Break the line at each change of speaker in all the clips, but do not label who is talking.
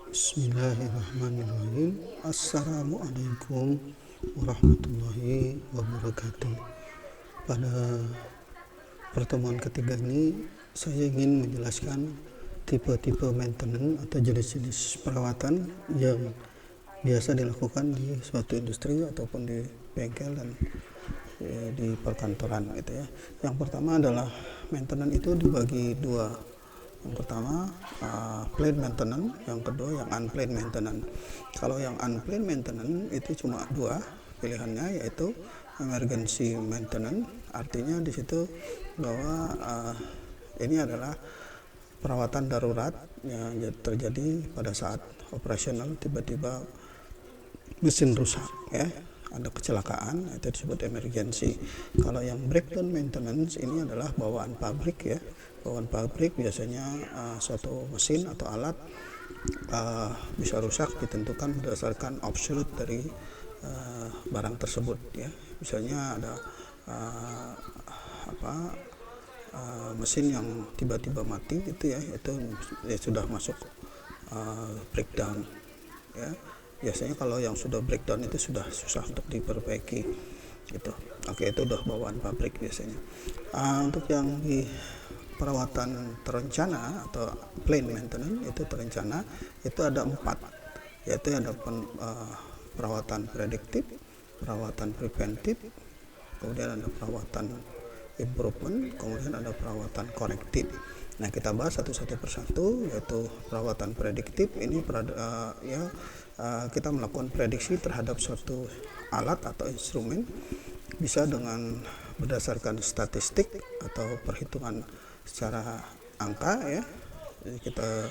Bismillahirrahmanirrahim. Assalamualaikum warahmatullahi wabarakatuh. Pada pertemuan ketiga ini saya ingin menjelaskan tipe-tipe maintenance atau jenis-jenis perawatan yang biasa dilakukan di suatu industri ataupun di bengkel dan di perkantoran gitu ya. Yang pertama adalah maintenance itu dibagi dua. Yang pertama planned maintenance, yang kedua yang unplanned maintenance. Kalau yang unplanned maintenance itu cuma dua pilihannya, yaitu emergency maintenance, artinya di situ bahwa ini adalah perawatan darurat yang terjadi pada saat operasional, tiba-tiba mesin rusak ya, ada kecelakaan, itu disebut emergency. Kalau yang breakdown maintenance ini adalah bawaan pabrik ya. Bawaan pabrik biasanya suatu mesin atau alat bisa rusak ditentukan berdasarkan obsolete dari barang tersebut ya. Misalnya ada mesin yang tiba-tiba mati itu ya, itu sudah masuk breakdown ya. Biasanya kalau yang sudah breakdown itu sudah susah untuk diperbaiki gitu. Oke, itu udah bawaan pabrik biasanya. Untuk yang di perawatan terencana atau planned maintenance itu terencana, itu ada 4, yaitu ada perawatan prediktif, perawatan preventif, kemudian ada perawatan improvement, kemudian ada perawatan korektif. Nah, kita bahas satu-satu persatu, yaitu perawatan prediktif. Ini kita melakukan prediksi terhadap suatu alat atau instrumen, bisa dengan berdasarkan statistik atau perhitungan secara angka ya. Jadi kita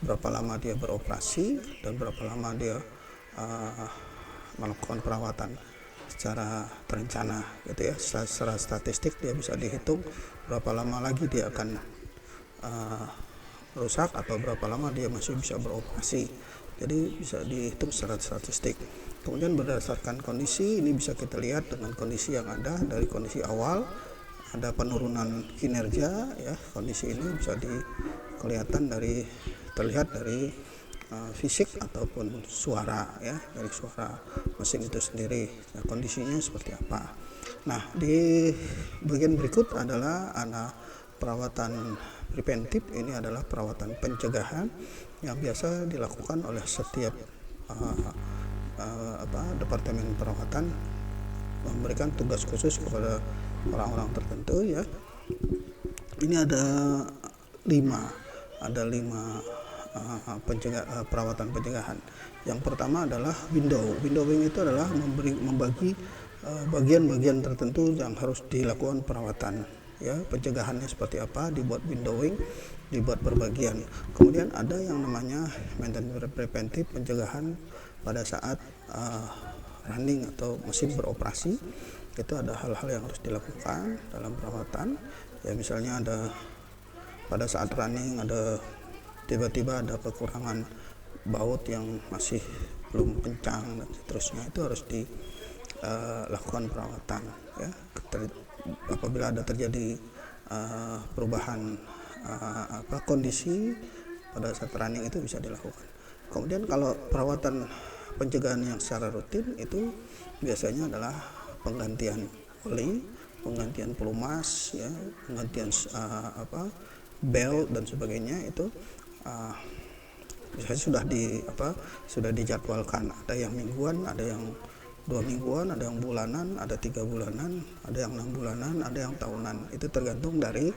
berapa lama dia beroperasi dan berapa lama dia melakukan perawatan secara terencana gitu ya. Secara statistik dia bisa dihitung berapa lama lagi dia akan rusak atau berapa lama dia masih bisa beroperasi. Jadi bisa dihitung secara statistik. Kemudian berdasarkan kondisi, ini bisa kita lihat dengan kondisi yang ada dari kondisi awal, ada penurunan kinerja ya. Kondisi ini bisa terlihat dari fisik ataupun suara ya, dari suara mesin itu sendiri. Nah, kondisinya seperti apa. Nah, di bagian berikut adalah perawatan preventif. Ini adalah perawatan pencegahan yang biasa dilakukan oleh setiap departemen perawatan, memberikan tugas khusus kepada orang-orang tertentu ya. Ini ada 5 perawatan pencegahan. Yang pertama adalah windowing itu adalah membagi bagian-bagian tertentu yang harus dilakukan perawatan ya. Pencegahannya seperti apa, dibuat windowing, dibuat berbagian. Kemudian ada yang namanya maintenance preventif, pencegahan pada saat running atau mesin beroperasi. Itu ada hal-hal yang harus dilakukan dalam perawatan ya. Misalnya ada pada saat running tiba-tiba ada kekurangan baut yang masih belum kencang dan seterusnya, itu harus dilakukan perawatan ya. Apabila ada terjadi perubahan kondisi pada saat running, itu bisa dilakukan. Kemudian kalau perawatan pencegahan yang secara rutin itu biasanya adalah penggantian oli, penggantian pelumas ya, penggantian bel dan sebagainya. Itu biasanya sudah dijadwalkan. Ada yang mingguan, ada yang 2 mingguan, ada yang bulanan, ada 3 bulanan, ada yang 6 bulanan, ada yang tahunan. Itu tergantung dari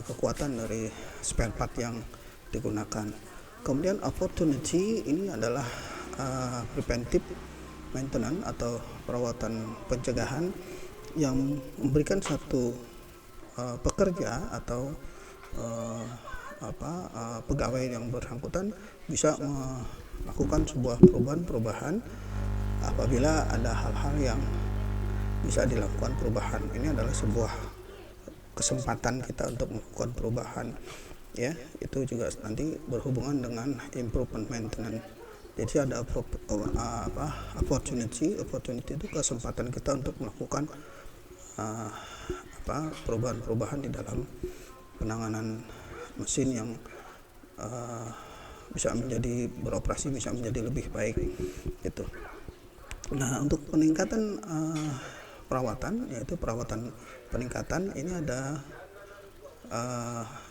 kekuatan dari spare part yang digunakan. Kemudian opportunity, ini adalah preventive maintenance atau perawatan pencegahan yang memberikan satu pekerja atau pegawai yang bersangkutan bisa melakukan sebuah perubahan apabila ada hal-hal yang bisa dilakukan perubahan. Ini adalah sebuah kesempatan kita untuk melakukan perubahan ya. Itu juga nanti berhubungan dengan improvement maintenance. Jadi ada opportunity itu kesempatan kita untuk melakukan perubahan-perubahan di dalam penanganan mesin yang bisa menjadi beroperasi, bisa menjadi lebih baik gitu. Nah, untuk peningkatan perawatan, yaitu perawatan peningkatan, ini ada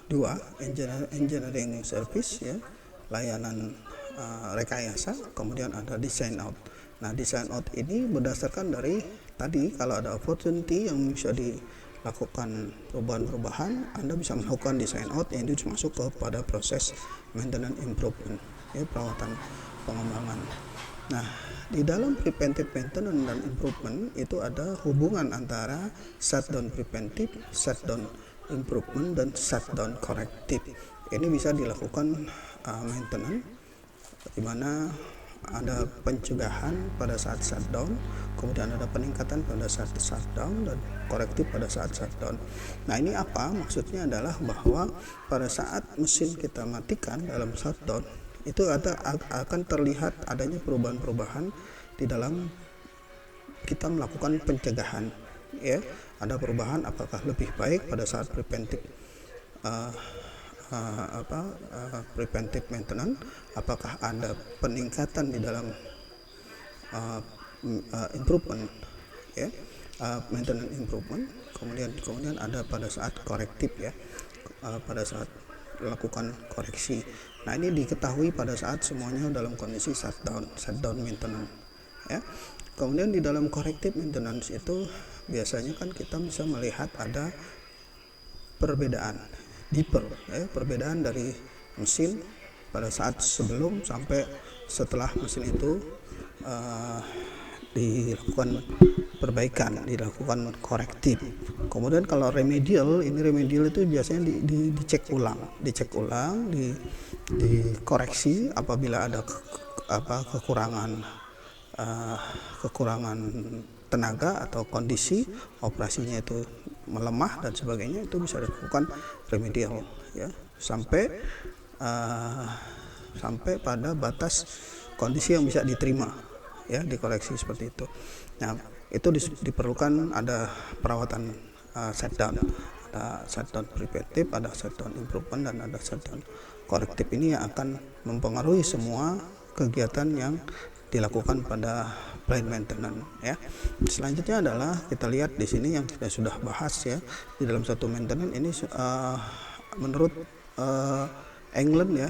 dua, engineering service ya, layanan rekayasa, kemudian ada design out. Nah, design out ini berdasarkan dari tadi, kalau ada opportunity yang bisa dilakukan perubahan-perubahan, Anda bisa melakukan design out yang itu masuk kepada proses maintenance improvement ya, perawatan pengembangan. Nah, di dalam preventive maintenance dan improvement itu ada hubungan antara shutdown preventive, shutdown improvement, dan shutdown corrective. Ini bisa dilakukan maintenance di mana ada pencegahan pada saat shutdown, kemudian ada peningkatan pada saat shutdown, dan korektif pada saat shutdown. Nah, ini apa? Maksudnya adalah bahwa pada saat mesin kita matikan dalam shutdown, itu akan terlihat adanya perubahan-perubahan di dalam kita melakukan pencegahan ya. Ada perubahan apakah lebih baik pada saat preventive preventive maintenance, apakah ada peningkatan di dalam improvement ya, maintenance improvement, kemudian ada pada saat korektif ya, pada saat melakukan koreksi. Nah, ini diketahui pada saat semuanya dalam kondisi shutdown maintenance ya. Kemudian di dalam corrective maintenance itu biasanya kan kita bisa melihat ada perbedaan perbedaan dari mesin pada saat sebelum sampai setelah mesin itu dilakukan perbaikan, dilakukan korektif. Kemudian kalau remedial itu biasanya dicek ulang, dikoreksi apabila ada kekurangan tenaga atau kondisi operasinya itu melemah dan sebagainya, itu bisa dilakukan remedial ya, sampai pada batas kondisi yang bisa diterima ya, dikoreksi seperti itu. Nah, itu diperlukan ada perawatan shutdown, ada shutdown preventive, ada shutdown improvement, dan ada shutdown korektif. Ini yang akan mempengaruhi semua kegiatan yang dilakukan pada plant maintenance ya. Selanjutnya adalah kita lihat di sini yang kita sudah bahas ya, di dalam satu maintenance ini menurut England ya,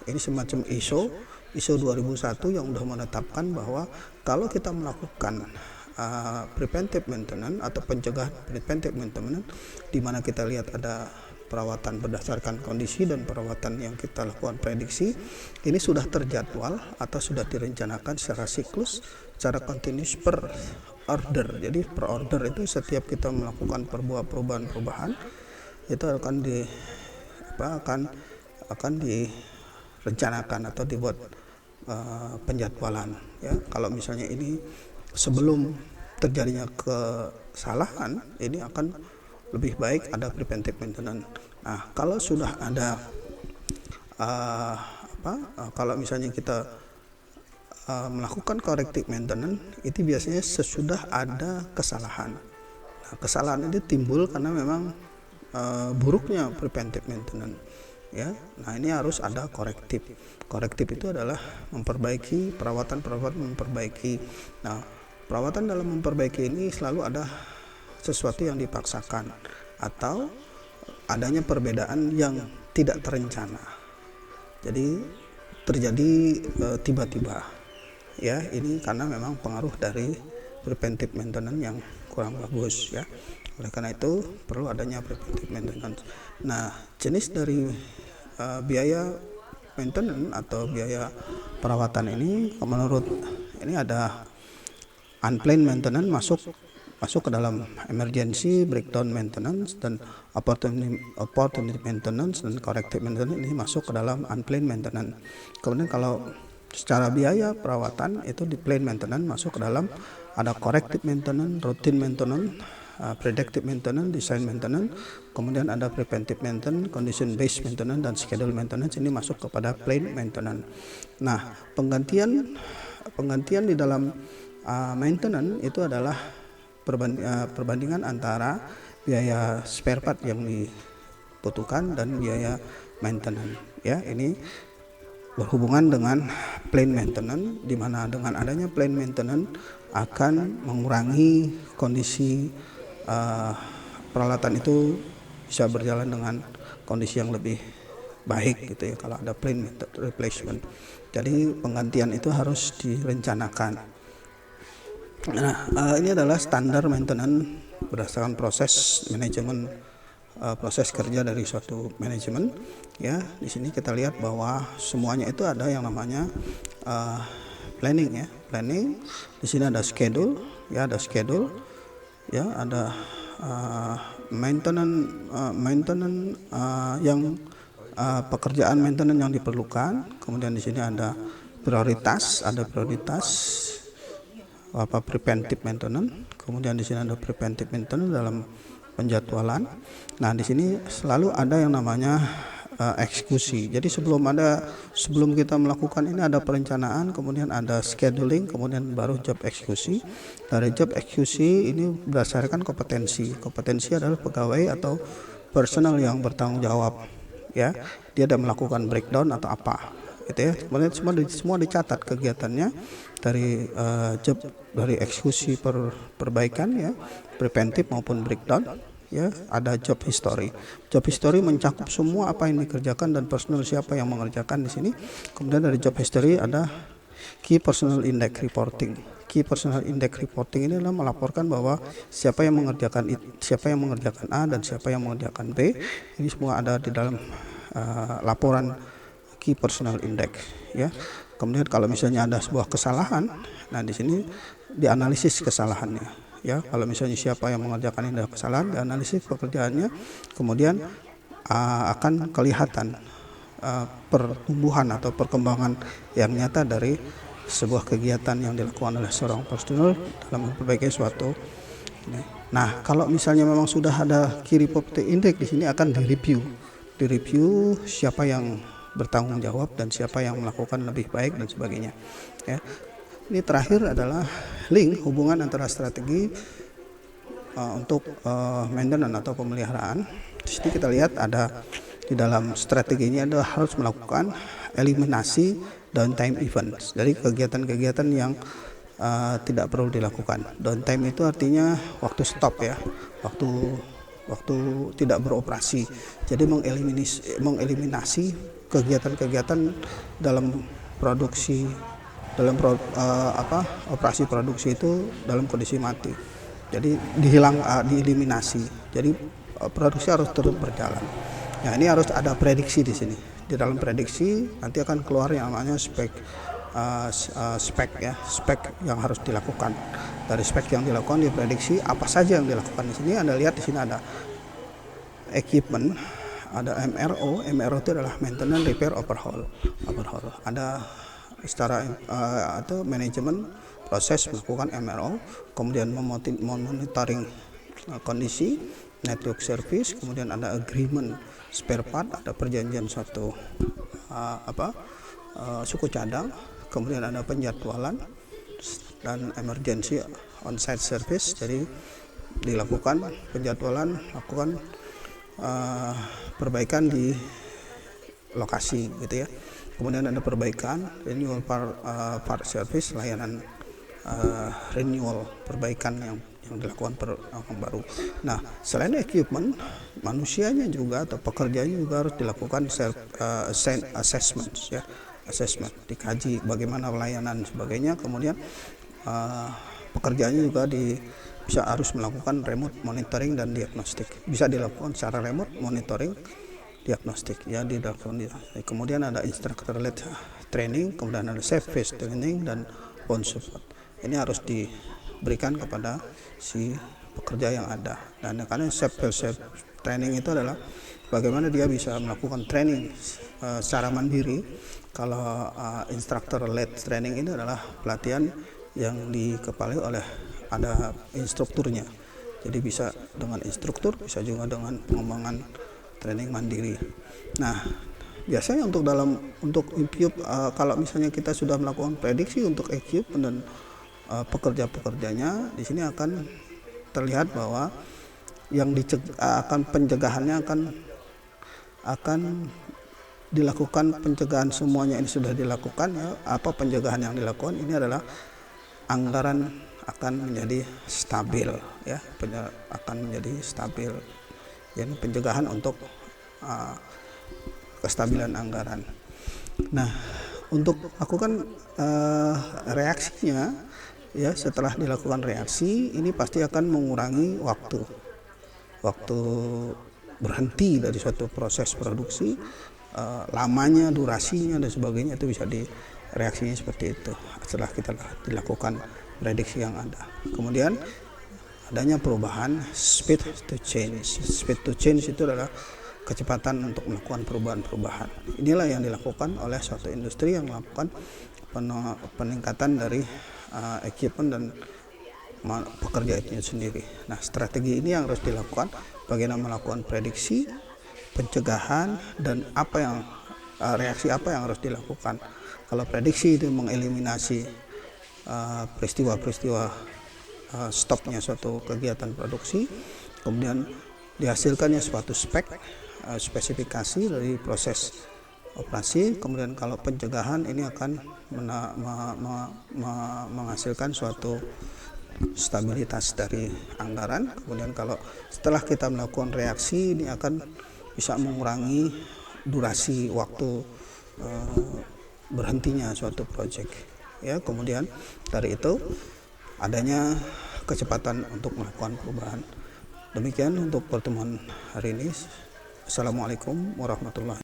ini semacam ISO 2001 yang sudah menetapkan bahwa kalau kita melakukan preventive maintenance atau pencegahan preventive maintenance, di mana kita lihat ada perawatan berdasarkan kondisi dan perawatan yang kita lakukan prediksi, ini sudah terjadwal atau sudah direncanakan secara siklus, secara continuous per order. Jadi per order itu setiap kita melakukan perubahan itu akan direncanakan atau dibuat penjadwalan ya. Kalau misalnya ini sebelum terjadinya kesalahan, ini akan lebih baik ada preventive maintenance. Nah, kalau sudah ada kalau misalnya kita melakukan corrective maintenance, itu biasanya sesudah ada kesalahan. Nah, kesalahan ini timbul karena memang buruknya preventive maintenance ya. Nah, ini harus ada korektif. Korektif itu adalah memperbaiki perawatan memperbaiki. Nah, perawatan dalam memperbaiki ini selalu ada sesuatu yang dipaksakan atau adanya perbedaan yang tidak terencana. Jadi terjadi tiba-tiba ya, ini karena memang pengaruh dari preventive maintenance yang kurang bagus ya. Oleh karena itu perlu adanya preventive maintenance. Nah, jenis dari biaya maintenance atau biaya perawatan ini, menurut ini ada unplanned maintenance masuk ke dalam emergency, breakdown maintenance, dan opportunity maintenance, dan corrective maintenance ini masuk ke dalam unplanned maintenance. Kemudian kalau secara biaya perawatan itu di planned maintenance masuk ke dalam ada corrective maintenance, routine maintenance, predictive maintenance, design maintenance, kemudian ada preventive maintenance, condition based maintenance, dan schedule maintenance. Ini masuk kepada planned maintenance. Nah, penggantian di dalam maintenance itu adalah perbandingan antara biaya spare part yang dibutuhkan dan biaya maintenance ya. Ini berhubungan dengan planned maintenance, di mana dengan adanya planned maintenance akan mengurangi kondisi peralatan itu bisa berjalan dengan kondisi yang lebih baik gitu ya kalau ada planned replacement. Jadi penggantian itu harus direncanakan. Nah, ini adalah standar maintenance berdasarkan proses manajemen, proses kerja dari suatu manajemen ya. Di sini kita lihat bahwa semuanya itu ada yang namanya planning ya, planning. Di sini ada schedule ya, ada schedule ya, ada maintenance yang pekerjaan maintenance yang diperlukan. Kemudian di sini ada prioritas, preventive maintenance. Kemudian di sini ada preventive maintenance dalam penjadwalan. Nah, di sini selalu ada yang namanya eksekusi. Jadi sebelum kita melakukan ini ada perencanaan, kemudian ada scheduling, kemudian baru job eksekusi. Dari job eksekusi ini berdasarkan kompetensi. Kompetensi adalah pegawai atau personal yang bertanggung jawab ya. Dia ada melakukan breakdown atau apa gitu ya. Kemudian semua dicatat kegiatannya dari job, dari eksekusi perbaikan ya, preventif maupun breakdown ya. Ada job history. Job history mencakup semua apa yang dikerjakan dan personal siapa yang mengerjakan di sini. Kemudian dari job history ada key personal index reporting. Key personal index reporting ini adalah melaporkan bahwa siapa yang mengerjakan A dan siapa yang mengerjakan B. Ini semua ada di dalam laporan key personal index ya. Kemudian kalau misalnya ada sebuah kesalahan, nah di sini dianalisis kesalahannya ya. Kalau misalnya siapa yang mengerjakan ini ada kesalahan, dianalisis pekerjaannya, kemudian akan kelihatan pertumbuhan atau perkembangan yang nyata dari sebuah kegiatan yang dilakukan oleh seorang personal dalam memperbaiki suatu ini. Nah, kalau misalnya memang sudah ada key reporting index, di sini akan direview siapa yang bertanggung jawab dan siapa yang melakukan lebih baik dan sebagainya ya. Ini terakhir adalah link hubungan antara strategi untuk maintenance atau pemeliharaan. Di sini kita lihat ada di dalam strategi ini adalah harus melakukan eliminasi downtime events dari kegiatan-kegiatan yang tidak perlu dilakukan. Downtime itu artinya waktu stop ya, waktu tidak beroperasi. Jadi mengeliminasi kegiatan-kegiatan dalam produksi, operasi produksi itu dalam kondisi mati. Jadi dieliminasi. Jadi produksi harus terus berjalan. Nah, ini harus ada prediksi di sini. Di dalam prediksi nanti akan keluar yang namanya spek yang harus dilakukan. Dari spek yang dilakukan diprediksi apa saja yang dilakukan. Di sini Anda lihat, di sini ada equipment, ada MRO itu adalah maintenance repair overhaul. Ada secara atau manajemen proses melakukan MRO, kemudian memonitoring kondisi, network service, kemudian ada agreement spare part, ada perjanjian suatu suku cadang, kemudian ada penjadwalan dan emergency on-site service. Jadi dilakukan penjadwalan, lakukan perbaikan di lokasi gitu ya. Kemudian ada perbaikan renewal part service, layanan renewal perbaikan yang dilakukan baru. Nah, selain equipment, manusianya juga atau pekerjaannya juga harus dilakukan assessment ya, dikaji bagaimana pelayanan sebagainya. Kemudian pekerjaannya juga harus melakukan remote monitoring dan diagnostik. Bisa dilakukan secara remote monitoring, diagnostik ya dilakukan. Kemudian ada instructor led training, kemudian ada safe phase training dan on support. Ini harus diberikan kepada si pekerja yang ada. Dan karena safe phase training itu adalah bagaimana dia bisa melakukan training secara mandiri. Kalau instructor led training ini adalah pelatihan yang dikepalai oleh ada instrukturnya. Jadi bisa dengan instruktur, bisa juga dengan pengembangan training mandiri. Nah, biasanya untuk equip, kalau misalnya kita sudah melakukan prediksi untuk equip dan pekerja-pekerjanya, di sini akan terlihat bahwa yang pencegahannya akan dilakukan pencegahan, semuanya ini sudah dilakukan ya. Apa pencegahan yang dilakukan ini adalah anggaran akan menjadi stabil ya, akan menjadi stabil. Jadi pencegahan untuk kestabilan anggaran. Nah, untuk lakukan reaksinya ya, setelah dilakukan reaksi ini pasti akan mengurangi waktu berhenti dari suatu proses produksi, lamanya, durasinya dan sebagainya itu bisa reaksinya seperti itu setelah kita dilakukan prediksi yang ada. Kemudian adanya perubahan speed to change. Speed to change itu adalah kecepatan untuk melakukan perubahan-perubahan. Inilah yang dilakukan oleh suatu industri yang melakukan peningkatan dari equipment dan pekerja itu sendiri. Nah, strategi ini yang harus dilakukan, bagaimana melakukan prediksi, pencegahan, dan reaksi apa yang harus dilakukan. Kalau prediksi itu mengeliminasi peristiwa-peristiwa stopnya suatu kegiatan produksi, kemudian dihasilkannya suatu spesifikasi dari proses operasi. Kemudian kalau pencegahan ini akan menghasilkan suatu stabilitas dari anggaran. Kemudian kalau setelah kita melakukan reaksi ini akan bisa mengurangi durasi waktu berhentinya suatu proyek ya. Kemudian dari itu adanya kecepatan untuk melakukan perubahan. Demikian untuk pertemuan hari ini. Assalamualaikum warahmatullahi wabarakatuh.